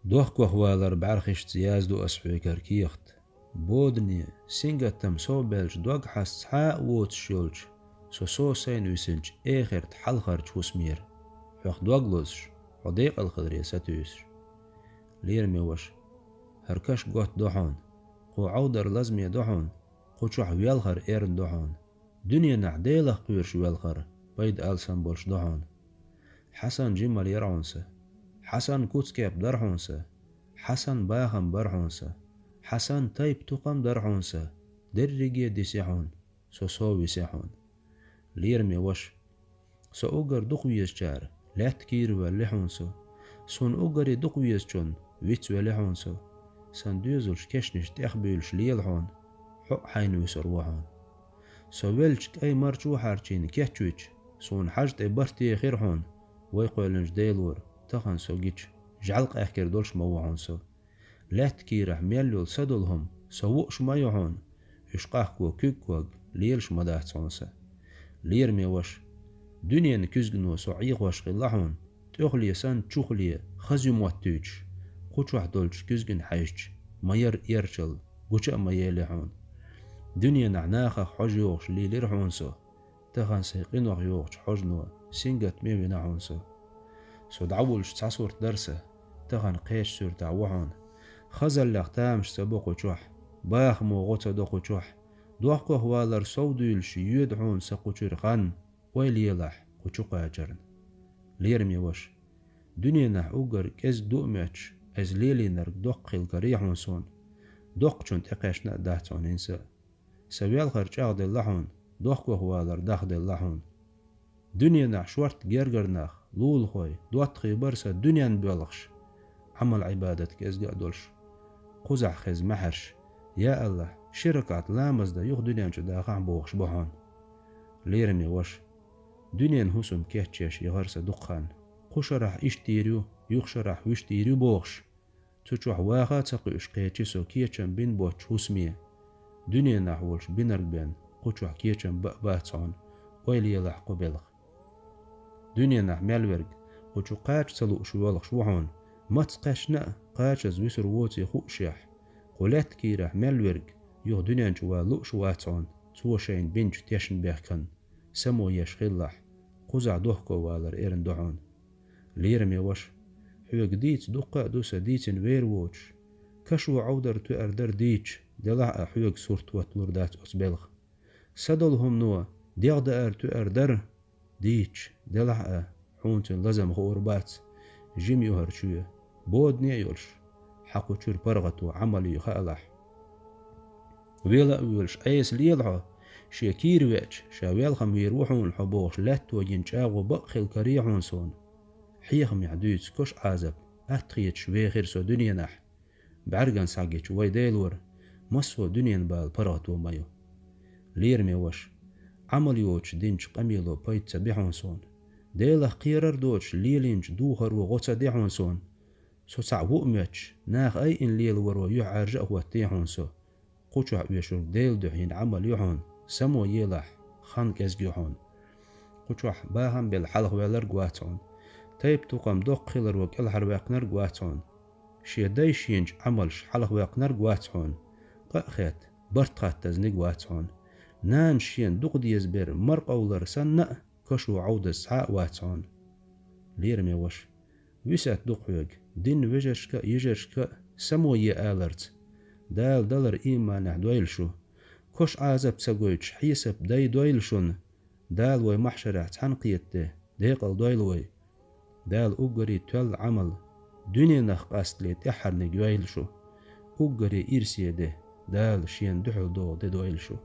دوخ كوهوالر بعرخش تياز دو أسحوي كركيخت بودني سينغتم سو بلج دوغ حس حاء ووت شولج سو سين ويسنج اخر حلخر تشوسمير حوخ دوغلوزش حديق الخضرية ستويش لير ميوش هركش قوت دوحون قو عودر لازمية دوحون قو شوح ويالخر ايرن دوحون دنيا نعديلخ قويرش ويالخر بيد ألسان بولش دوحون حسن جمال يرعونسه حسن كوتسكيب درحونسه حسن باخم برحونسه حسن تايب تقم درحونسه درجي ديسيحون سو ويسيحون ليرمي وش سو اوغر دقويز جار لات كير ولحونسو سون اوغر دقويز جون ويتس ولحونسو سان دوزلش كشنش تخبيلش ليلحون حق حين ويسروحون سو ويلش اي مرچو حارچين كيحچويچ سون حاجت برتي خيرحون ويقولنج ديلور تخن سو جيش جعلق احكر دولش موعون سو لات كيرح ميلول سدولهم سووش مايوحون اشقاحكو كيكوغ ليلش مداحتونسا ليرمي وش دنيا نكزغنو سعيق وش غلاحون تخلي سان تشخلي خزي مواتوش قوش دولش كزغن حيش ماير يرشل قوش ما يليحون دنيا نعناخ حجيوش ليليرحون سو تخن سيقين وغيوش حجنو سينغت ميوي نحون سو دعولش تصور درسه تخن قيش سور دعوحون خزل لغتامش سبوقو چوح باخ موغوتا دوقو چوح دوحكو هوالر سودويلش يدعون سقوچور خان ويليلح قوچوقا جرن ليرمي وش دنيا نح اوغر كز دوميتش از ليلي نرق دوقل قريحون سون دوقچون تقاشنا داحتون انسا سويال خرچاق دل لحون دوحكو هوالر داخ دل لحون دنيا نح شورت جرجرناخ لول خوي دوات خيبرسا دنيا نبالغش عمل عبادتك ازقا دولش قزع خز محرش يا الله شركات لامز دا يوخ دنيا نشو داخان بوغش بوحون ليرمي وش دنيا نهوسم كيهتشيش يغرس دقان قشرح اشتيريو يخشرح ويشتيريو بوغش تشوح واخا تقوش قيتشيسو كيتشن بين بوش هسمية دنيا نحولش بينرق بين قشوح كيتشن بأباتون ويلي يلح قبلغ دنيا نح مالورق وشو قاش سلو شوالغ شوحون ما تقاشنا قاش زويسر ووتي خوشيح قولات كيرح مالورق يوغ دنيا نشوا لو شواتون توشين بنج تيشن بيخكن سمو يشخيلح قزع دوحكو والر ايرن دعون ليرمي وش حيوك ديت دقا دوسا ديتن وير ووتش كشو عودر تو اردر ديتش دلع حيوك صورت واتلوردات اسبلغ سدلهم نوا ديغ دا تو اردر ديتش دلع حونتن لازم غوربات جيمي هرشوية بود نيولش حقو تشور برغتو عملي خالح ويلا ويلش ايس ليلعو شاكير ويتش شاويلخم يروحون الحبوش لات وجنشاغو بقخل كريحون سون حيخم يعدويت كوش عازب اتخيت شويخير سو دنيا نح بعرقان ساقيت شوي ديلور مسو دنيا بال برغتو مايو ليرمي وش عمل يوتش دينش قميلو بايت سبيحون سون ديلخ قيرر دوتش ليلينج دوهر وغوتا ديحون سون سو سعوو ميتش ناخ اي ان ليل ورو يعرجأ واتيحون سو قوشو ويشور ديل دحين عمل يحون سمو يلح خان كزجيحون قوشو باهم بالحلق ولر قواتون تايب توقم دوق خيلر وك الحر ويقنر قواتون شي دايشينج عملش حلق ويقنر قواتون قاخيت برتقات تزني قواتون نان شين دوق ديزبير مرق اولر سنة كشو عود السعاء واتون ليرمي وش ويسات دوق ويق دين ويجرشكا يجرشكا سمو يالرت دال دلر إيمان دويلشو كوش عازب سقويتش حيسب داي دويلشون دال وي محشرة تحنقيته ديقل دويلوي دال أقري تول عمل دنيا نخ قاستلي تحرني دويلشو أقري إرسيه ده دال شين دحو دو دي دويلشو